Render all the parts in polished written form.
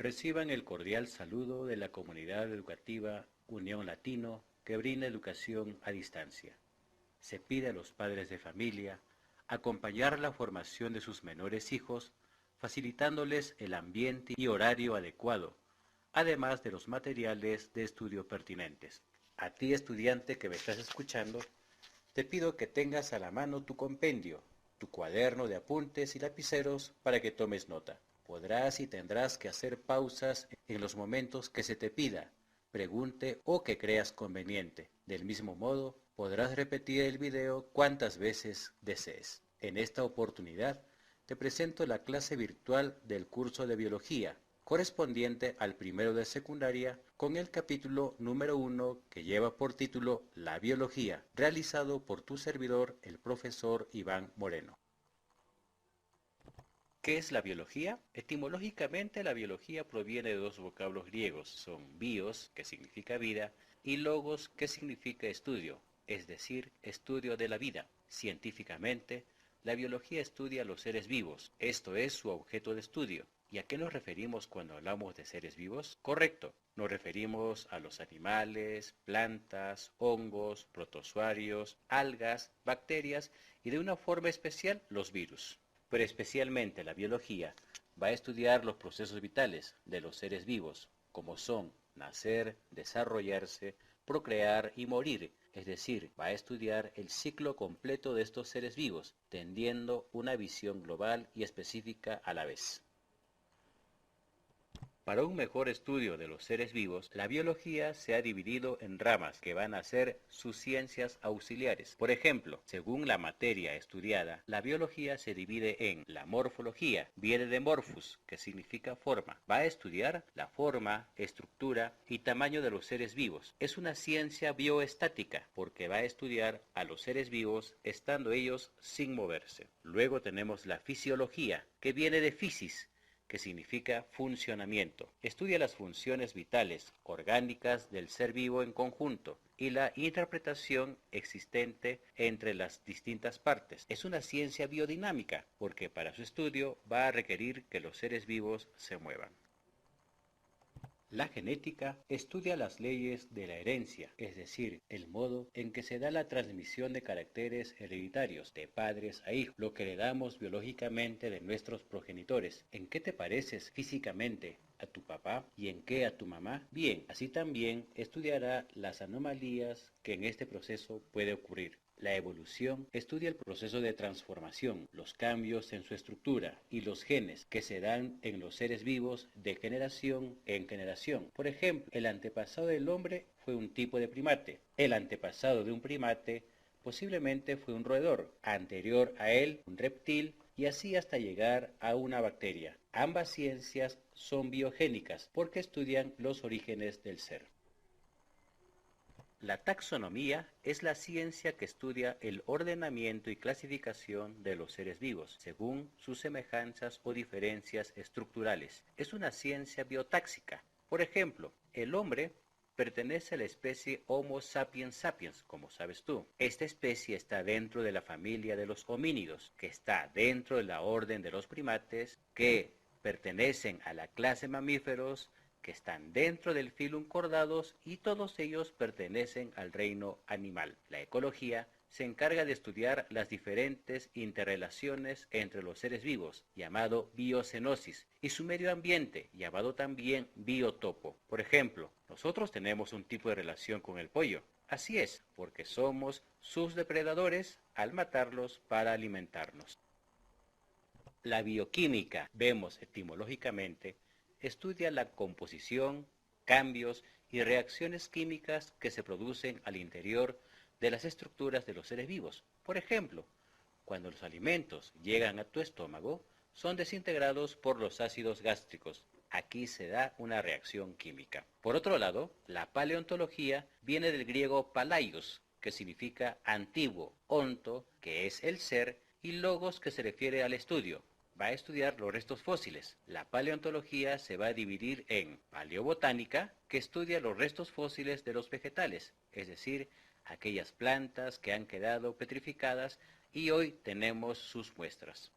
Reciban el cordial saludo de la comunidad educativa Unión Latino que brinda educación a distancia. Se pide a los padres de familia acompañar la formación de sus menores hijos, facilitándoles el ambiente y horario adecuado, además de los materiales de estudio pertinentes. A ti, estudiante que me estás escuchando, te pido que tengas a la mano tu compendio, tu cuaderno de apuntes y lapiceros para que tomes nota. Podrás y tendrás que hacer pausas en los momentos que se te pida, pregunte o que creas conveniente. Del mismo modo, podrás repetir el video cuantas veces desees. En esta oportunidad, te presento la clase virtual del curso de biología, correspondiente al primero de secundaria, con el capítulo número 1 que lleva por título La biología, realizado por tu servidor, el profesor Iván Moreno. ¿Qué es la biología? Etimológicamente, la biología proviene de dos vocablos griegos, son bios, que significa vida, y logos, que significa estudio, es decir, estudio de la vida. Científicamente, la biología estudia a los seres vivos, esto es su objeto de estudio. ¿Y a qué nos referimos cuando hablamos de seres vivos? Correcto, nos referimos a los animales, plantas, hongos, protozoarios, algas, bacterias y de una forma especial los virus. Pero especialmente la biología va a estudiar los procesos vitales de los seres vivos, como son nacer, desarrollarse, procrear y morir, es decir, va a estudiar el ciclo completo de estos seres vivos, tendiendo una visión global y específica a la vez. Para un mejor estudio de los seres vivos, la biología se ha dividido en ramas que van a ser sus ciencias auxiliares. Por ejemplo, según la materia estudiada, la biología se divide en la morfología, viene de morphus, que significa forma. Va a estudiar la forma, estructura y tamaño de los seres vivos. Es una ciencia bioestática, porque va a estudiar a los seres vivos estando ellos sin moverse. Luego tenemos la fisiología, que viene de physis, que significa funcionamiento. Estudia las funciones vitales, orgánicas del ser vivo en conjunto y la interpretación existente entre las distintas partes. Es una ciencia biodinámica porque para su estudio va a requerir que los seres vivos se muevan. La genética estudia las leyes de la herencia, es decir, el modo en que se da la transmisión de caracteres hereditarios de padres a hijos, lo que heredamos biológicamente de nuestros progenitores. ¿En qué te pareces físicamente a tu papá y en qué a tu mamá? Bien, así también estudiará las anomalías que en este proceso puede ocurrir. La evolución estudia el proceso de transformación, los cambios en su estructura y los genes que se dan en los seres vivos de generación en generación. Por ejemplo, el antepasado del hombre fue un tipo de primate. El antepasado de un primate posiblemente fue un roedor. Anterior a él, un reptil y así hasta llegar a una bacteria. Ambas ciencias son biogénicas porque estudian los orígenes del ser. La taxonomía es la ciencia que estudia el ordenamiento y clasificación de los seres vivos, según sus semejanzas o diferencias estructurales. Es una ciencia biotáxica. Por ejemplo, el hombre pertenece a la especie Homo sapiens sapiens, como sabes tú. Esta especie está dentro de la familia de los homínidos, que está dentro de la orden de los primates, que pertenecen a la clase mamíferos, que están dentro del filum Chordados y todos ellos pertenecen al reino animal. La ecología se encarga de estudiar las diferentes interrelaciones entre los seres vivos, llamado biocenosis, y su medio ambiente, llamado también biotopo. Por ejemplo, nosotros tenemos un tipo de relación con el pollo. Así es, porque somos sus depredadores al matarlos para alimentarnos. La bioquímica, vemos etimológicamente, estudia la composición, cambios y reacciones químicas que se producen al interior de las estructuras de los seres vivos. Por ejemplo, cuando los alimentos llegan a tu estómago, son desintegrados por los ácidos gástricos. Aquí se da una reacción química. Por otro lado, la paleontología viene del griego palaios, que significa antiguo, onto, que es el ser, y logos, que se refiere al estudio. Va a estudiar los restos fósiles. La paleontología se va a dividir en paleobotánica, que estudia los restos fósiles de los vegetales, es decir, aquellas plantas que han quedado petrificadas y hoy tenemos sus muestras.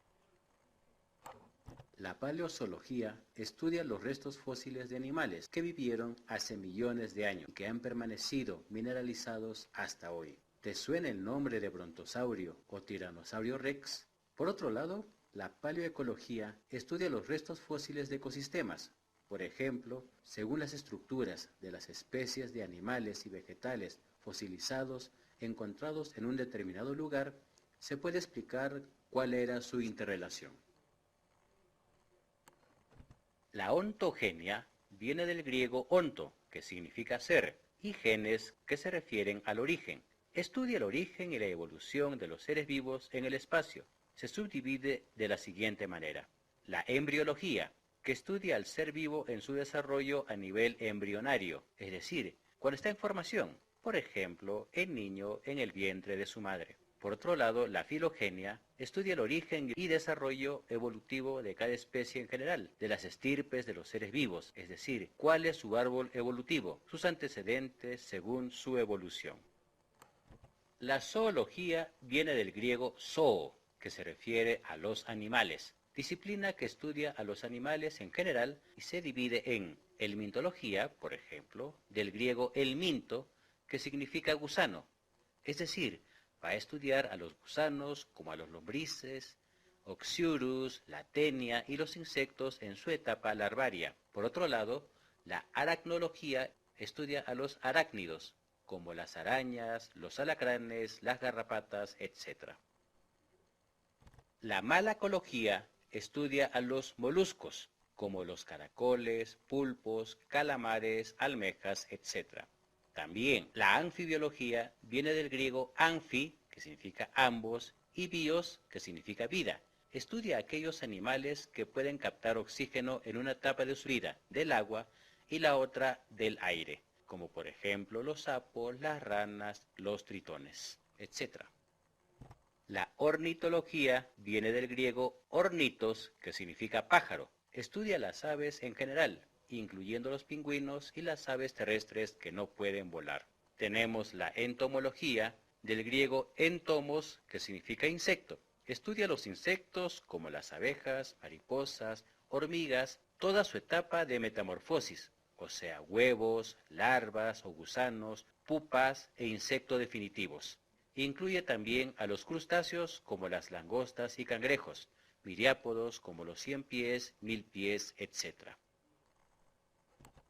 La paleozoología estudia los restos fósiles de animales que vivieron hace millones de años y que han permanecido mineralizados hasta hoy. ¿Te suena el nombre de brontosaurio o tiranosaurio rex? Por otro lado, la paleoecología estudia los restos fósiles de ecosistemas. Por ejemplo, según las estructuras de las especies de animales y vegetales fosilizados encontrados en un determinado lugar, se puede explicar cuál era su interrelación. La ontogenia viene del griego onto, que significa ser, y genes, que se refieren al origen. Estudia el origen y la evolución de los seres vivos en el espacio. Se subdivide de la siguiente manera. La embriología, que estudia al ser vivo en su desarrollo a nivel embrionario, es decir, cuando está en formación, por ejemplo, el niño en el vientre de su madre. Por otro lado, la filogenia estudia el origen y desarrollo evolutivo de cada especie en general, de las estirpes de los seres vivos, es decir, cuál es su árbol evolutivo, sus antecedentes según su evolución. La zoología viene del griego zoo, que se refiere a los animales, disciplina que estudia a los animales en general y se divide en helmintología, por ejemplo, del griego helminto, que significa gusano, es decir, va a estudiar a los gusanos como a los lombrices, Oxyurus, la tenia y los insectos en su etapa larvaria. Por otro lado, la aracnología estudia a los arácnidos, como las arañas, los alacranes, las garrapatas, etc. La malacología estudia a los moluscos, como los caracoles, pulpos, calamares, almejas, etc. También la anfibiología viene del griego anfi, que significa ambos, y bios, que significa vida. Estudia aquellos animales que pueden captar oxígeno en una etapa de su vida, del agua, y la otra del aire, como por ejemplo los sapos, las ranas, los tritones, etc. La ornitología viene del griego ornitos, que significa pájaro. Estudia las aves en general, incluyendo los pingüinos y las aves terrestres que no pueden volar. Tenemos la entomología, del griego entomos, que significa insecto. Estudia los insectos como las abejas, mariposas, hormigas, toda su etapa de metamorfosis, o sea, huevos, larvas o gusanos, pupas e insectos definitivos. Incluye también a los crustáceos como las langostas y cangrejos, miriápodos como los 100 pies, 1000 pies, etc.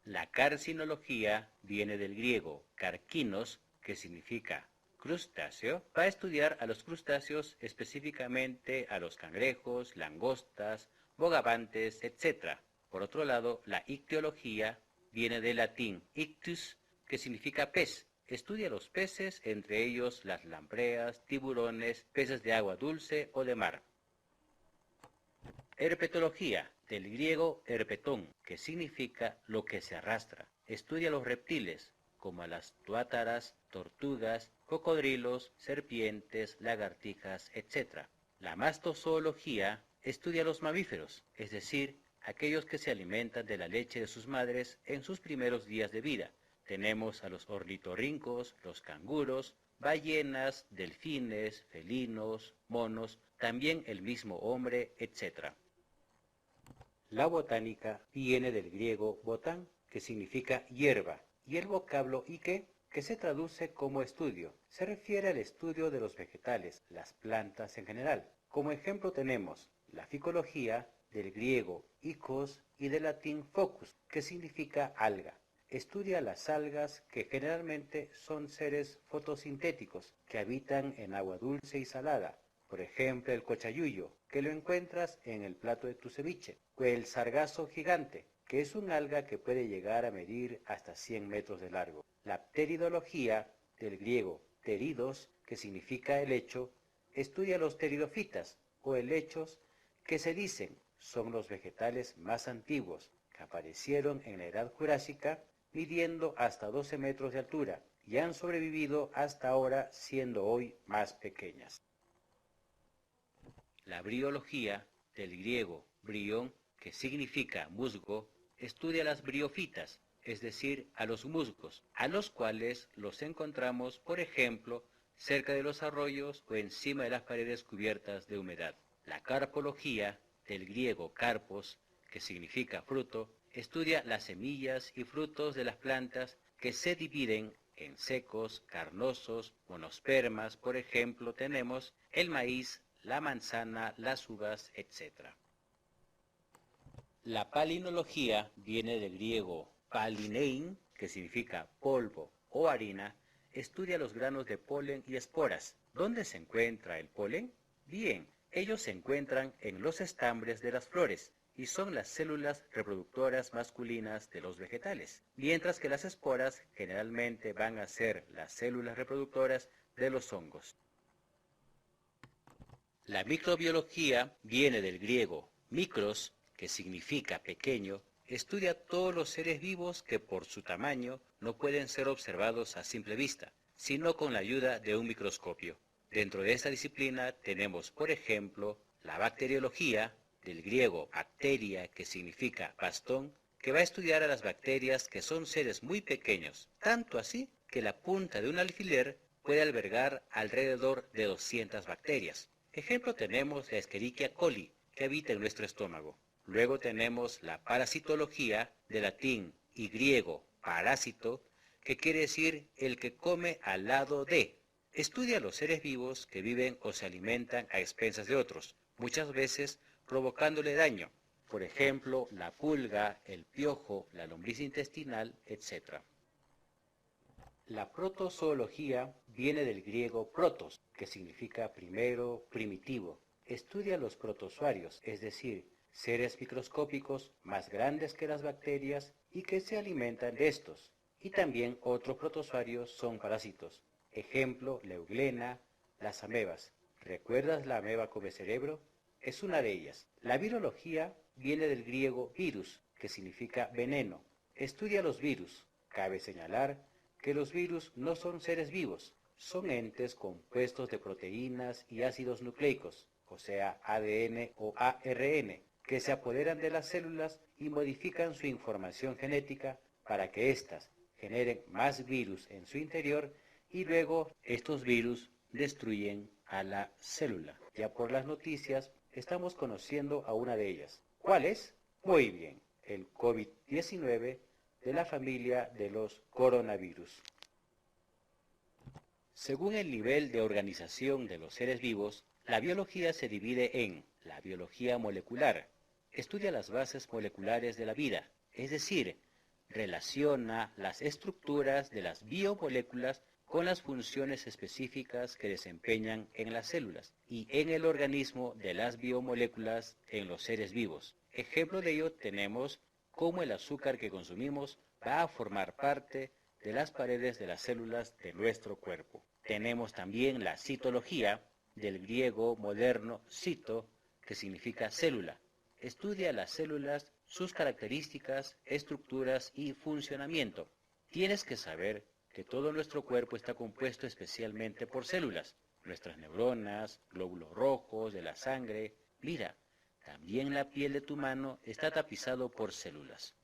La carcinología viene del griego carquinos, que significa crustáceo, va a estudiar a los crustáceos, específicamente a los cangrejos, langostas, bogavantes, etc. Por otro lado, la ictiología viene del latín ictus, que significa pez. Estudia los peces, entre ellos las lampreas, tiburones, peces de agua dulce o de mar. Herpetología, del griego herpetón, que significa lo que se arrastra. Estudia los reptiles, como las tuátaras, tortugas, cocodrilos, serpientes, lagartijas, etc. La mastozoología estudia los mamíferos, es decir, aquellos que se alimentan de la leche de sus madres en sus primeros días de vida. Tenemos a los ornitorrincos, los canguros, ballenas, delfines, felinos, monos, también el mismo hombre, etc. La botánica viene del griego botán, que significa hierba, y el vocablo ike, que se traduce como estudio. Se refiere al estudio de los vegetales, las plantas en general. Como ejemplo tenemos la ficología, del griego ikos y del latín focus, que significa alga. Estudia las algas, que generalmente son seres fotosintéticos que habitan en agua dulce y salada. Por ejemplo, el cochayuyo, que lo encuentras en el plato de tu ceviche, o el sargazo gigante, que es un alga que puede llegar a medir hasta 100 metros de largo. La pteridología, del griego pteridos, que significa helecho, estudia los pteridofitas, o helechos, que se dicen son los vegetales más antiguos, que aparecieron en la Edad Jurásica, midiendo hasta 12 metros de altura, y han sobrevivido hasta ahora, siendo hoy más pequeñas. La briología, del griego brión, que significa musgo, estudia las briofitas, es decir, a los musgos, a los cuales los encontramos, por ejemplo, cerca de los arroyos o encima de las paredes cubiertas de humedad. La carpología del griego carpos, que significa fruto, estudia las semillas y frutos de las plantas que se dividen en secos, carnosos, monospermas. Por ejemplo, tenemos el maíz, la manzana, las uvas, etc. La palinología viene del griego palinein, que significa polvo o harina. Estudia los granos de polen y esporas. ¿Dónde se encuentra el polen? Bien, ellos se encuentran en los estambres de las flores y son las células reproductoras masculinas de los vegetales, mientras que las esporas generalmente van a ser las células reproductoras de los hongos. La microbiología viene del griego micros, que significa pequeño. Estudia todos los seres vivos que por su tamaño no pueden ser observados a simple vista, sino con la ayuda de un microscopio. Dentro de esta disciplina tenemos, por ejemplo, la bacteriología, del griego bacteria, que significa bastón, que va a estudiar a las bacterias, que son seres muy pequeños, tanto así que la punta de un alfiler puede albergar alrededor de 200 bacterias. Ejemplo tenemos la Escherichia coli, que habita en nuestro estómago. Luego tenemos la parasitología, de latín y griego parásito, que quiere decir el que come al lado de. Estudia los seres vivos que viven o se alimentan a expensas de otros, muchas veces provocándole daño. Por ejemplo, la pulga, el piojo, la lombriz intestinal, etc. La protozoología viene del griego protos, que significa primero, primitivo. Estudia los protozoarios, es decir, seres microscópicos más grandes que las bacterias y que se alimentan de estos. Y también otros protozoarios son parásitos. Ejemplo, la euglena, las amebas. ¿Recuerdas la ameba come cerebro? Es una de ellas. La virología viene del griego virus, que significa veneno. Estudia los virus. Cabe señalar que los virus no son seres vivos, son entes compuestos de proteínas y ácidos nucleicos, o sea, ADN o ARN, que se apoderan de las células y modifican su información genética para que éstas generen más virus en su interior y luego estos virus destruyen a la célula. Ya por las noticias estamos conociendo a una de ellas. ¿Cuál es? Muy bien, el COVID-19 de la familia de los coronavirus. Según el nivel de organización de los seres vivos, la biología se divide en la biología molecular. Estudia las bases moleculares de la vida, es decir, relaciona las estructuras de las biomoléculas con las funciones específicas que desempeñan en las células y en el organismo de las biomoléculas en los seres vivos. Ejemplo de ello tenemos cómo el azúcar que consumimos va a formar parte de las paredes de las células de nuestro cuerpo. Tenemos también la citología, del griego moderno cito, que significa célula. Estudia las células, sus características, estructuras y funcionamiento. Tienes que saber que todo nuestro cuerpo está compuesto especialmente por células. Nuestras neuronas, glóbulos rojos de la sangre. Mira, también la piel de tu mano está tapizado por células.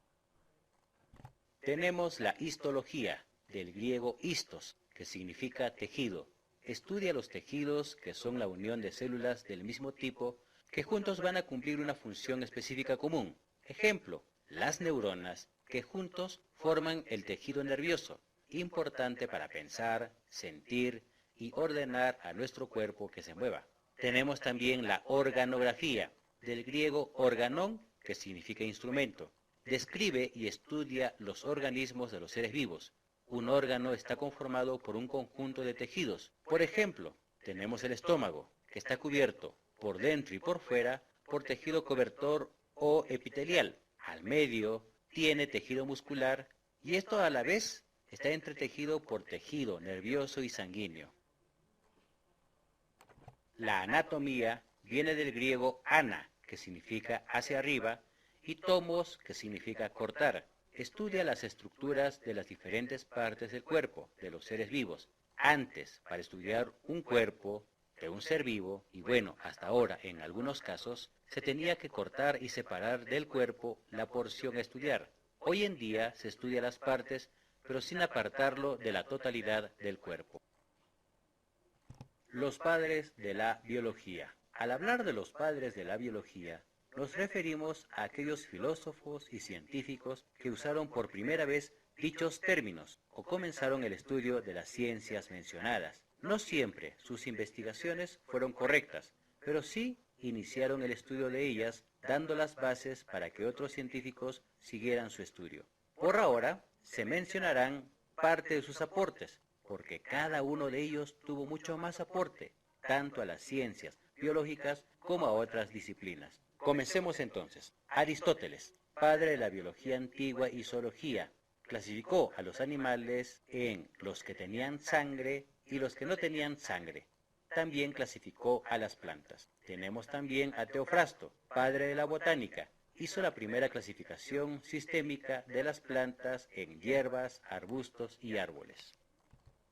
Tenemos la histología, del griego histos, que significa tejido. Estudia los tejidos, que son la unión de células del mismo tipo, que juntos van a cumplir una función específica común. Ejemplo, las neuronas, que juntos forman el tejido nervioso, importante para pensar, sentir y ordenar a nuestro cuerpo que se mueva. Tenemos también la organografía, del griego organón, que significa instrumento. Describe y estudia los organismos de los seres vivos. Un órgano está conformado por un conjunto de tejidos. Por ejemplo, tenemos el estómago, que está cubierto por dentro y por fuera por tejido cobertor o epitelial. Al medio tiene tejido muscular y esto a la vez está entretejido por tejido nervioso y sanguíneo. La anatomía viene del griego ana, que significa hacia arriba, y tomos, que significa cortar. Estudia las estructuras de las diferentes partes del cuerpo de los seres vivos. Antes, para estudiar un cuerpo de un ser vivo, y bueno, hasta ahora en algunos casos, se tenía que cortar y separar del cuerpo la porción a estudiar. Hoy en día se estudia las partes, pero sin apartarlo de la totalidad del cuerpo. Los padres de la biología. Al hablar de los padres de la biología, nos referimos a aquellos filósofos y científicos que usaron por primera vez dichos términos o comenzaron el estudio de las ciencias mencionadas. No siempre sus investigaciones fueron correctas, pero sí iniciaron el estudio de ellas, dando las bases para que otros científicos siguieran su estudio. Por ahora, se mencionarán parte de sus aportes, porque cada uno de ellos tuvo mucho más aporte, tanto a las ciencias biológicas como a otras disciplinas. Comencemos entonces. Aristóteles, padre de la biología antigua y zoología, clasificó a los animales en los que tenían sangre y los que no tenían sangre. También clasificó a las plantas. Tenemos también a Teofrasto, padre de la botánica. Hizo la primera clasificación sistémica de las plantas en hierbas, arbustos y árboles.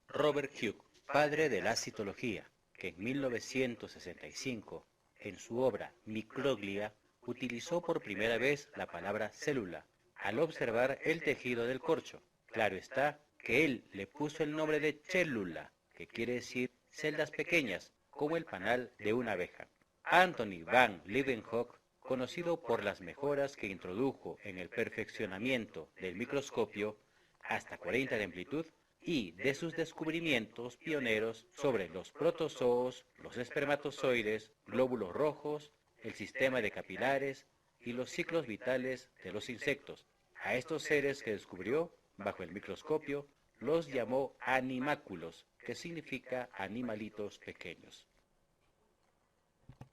Robert Hooke, padre de la citología, que en 1965, en su obra Microglia, utilizó por primera vez la palabra célula, al observar el tejido del corcho. Claro está que él le puso el nombre de célula, que quiere decir celdas pequeñas, como el panal de una abeja. Anthony van Leeuwenhoek, conocido por las mejoras que introdujo en el perfeccionamiento del microscopio hasta 40 de amplitud, y de sus descubrimientos pioneros sobre los protozoos, los espermatozoides, glóbulos rojos, el sistema de capilares y los ciclos vitales de los insectos. A estos seres que descubrió bajo el microscopio los llamó animáculos, que significa animalitos pequeños.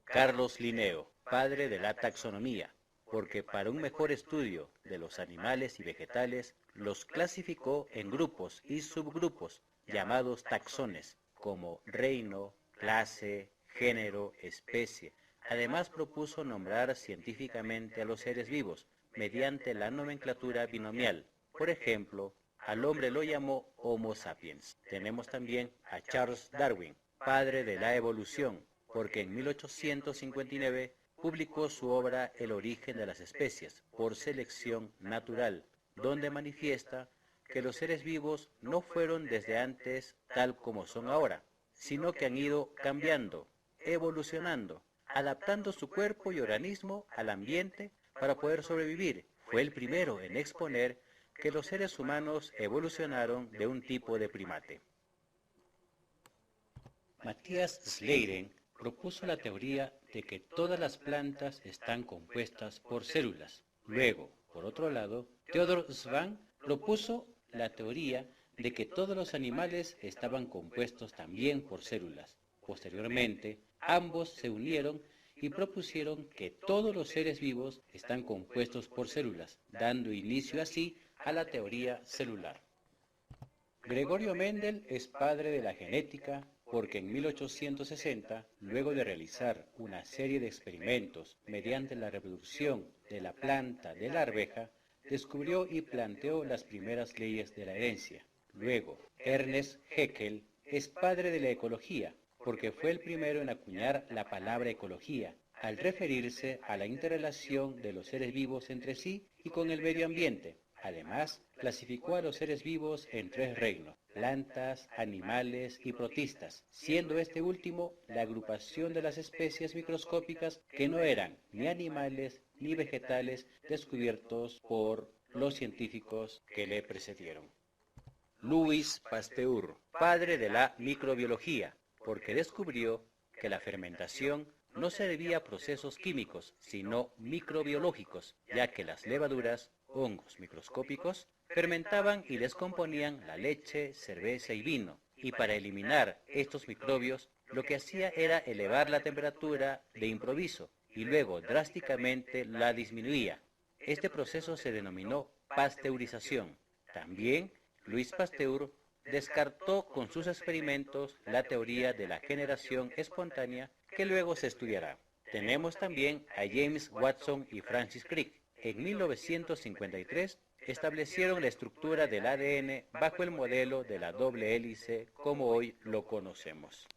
Carlos Linneo, padre de la taxonomía, porque para un mejor estudio de los animales y vegetales los clasificó en grupos y subgrupos llamados taxones, como reino, clase, género, especie. Además propuso nombrar científicamente a los seres vivos mediante la nomenclatura binomial. Por ejemplo, al hombre lo llamó Homo sapiens. Tenemos también a Charles Darwin, padre de la evolución, porque en 1859 publicó su obra El origen de las especies, por selección natural, donde manifiesta que los seres vivos no fueron desde antes tal como son ahora, sino que han ido cambiando, evolucionando, adaptando su cuerpo y organismo al ambiente para poder sobrevivir. Fue el primero en exponer que los seres humanos evolucionaron de un tipo de primate. Matthias Schleiden propuso la teoría de que todas las plantas están compuestas por células. Luego, por otro lado, Theodor Schwann propuso la teoría de que todos los animales estaban compuestos también por células. Posteriormente, ambos se unieron y propusieron que todos los seres vivos están compuestos por células, dando inicio así a la teoría celular. Gregorio Mendel es padre de la genética porque en 1860, luego de realizar una serie de experimentos mediante la reproducción de la planta de la arveja, descubrió y planteó las primeras leyes de la herencia. Luego, Ernest Haeckel es padre de la ecología porque fue el primero en acuñar la palabra ecología, al referirse a la interrelación de los seres vivos entre sí y con el medio ambiente. Además, clasificó a los seres vivos en 3 reinos: plantas, animales y protistas, siendo este último la agrupación de las especies microscópicas que no eran ni animales ni vegetales descubiertos por los científicos que le precedieron. Louis Pasteur, padre de la microbiología, porque descubrió que la fermentación no se debía a procesos químicos, sino microbiológicos, ya que las levaduras, hongos microscópicos, fermentaban y descomponían la leche, cerveza y vino, y para eliminar estos microbios, lo que hacía era elevar la temperatura de improviso y luego drásticamente la disminuía. Este proceso se denominó pasteurización. También Louis Pasteur descartó con sus experimentos la teoría de la generación espontánea que luego se estudiará. Tenemos también a James Watson y Francis Crick. En 1953 establecieron la estructura del ADN bajo el modelo de la doble hélice como hoy lo conocemos.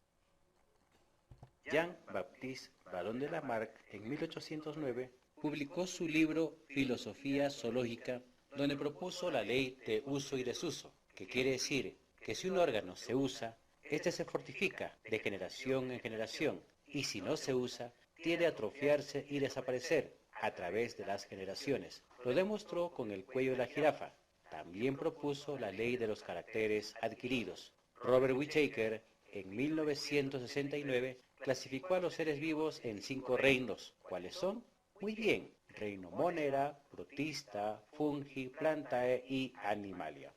Jean-Baptiste Baron de Lamarck en 1809 publicó su libro Filosofía zoológica, donde propuso la ley de uso y desuso, que quiere decir que si un órgano se usa, éste se fortifica de generación en generación, y si no se usa, tiende a atrofiarse y desaparecer. a través de las generaciones. Lo demostró con el cuello de la jirafa. También propuso la ley de los caracteres adquiridos. Robert Whittaker, en 1969, clasificó a los seres vivos en 5 reinos. ¿Cuáles son? Muy bien, reino Monera, Protista, Fungi, Plantae y Animalia.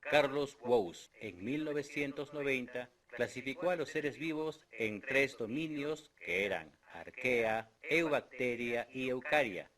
Carlos Woese, en 1990, clasificó a los seres vivos en 3 dominios que eran Arquea, Eubacteria y Eucaria,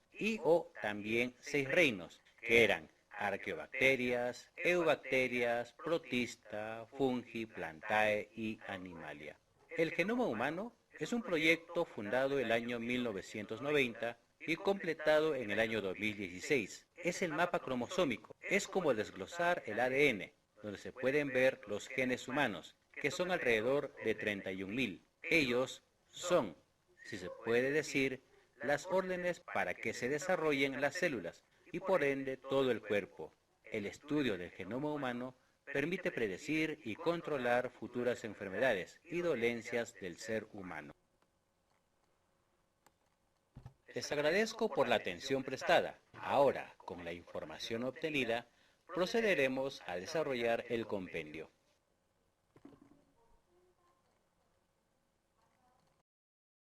o también 6 reinos, que eran Arqueobacterias, Eubacterias, Protista, Fungi, Plantae y Animalia. El genoma humano es un proyecto fundado el año 1990 y completado en el año 2016. Es el mapa cromosómico, es como desglosar el ADN, donde se pueden ver los genes humanos, que son alrededor de 31.000. Ellos son, si se puede decir, las órdenes para que se desarrollen las células y por ende todo el cuerpo. El estudio del genoma humano permite predecir y controlar futuras enfermedades y dolencias del ser humano. Les agradezco por la atención prestada. Ahora, con la información obtenida, procederemos a desarrollar el compendio.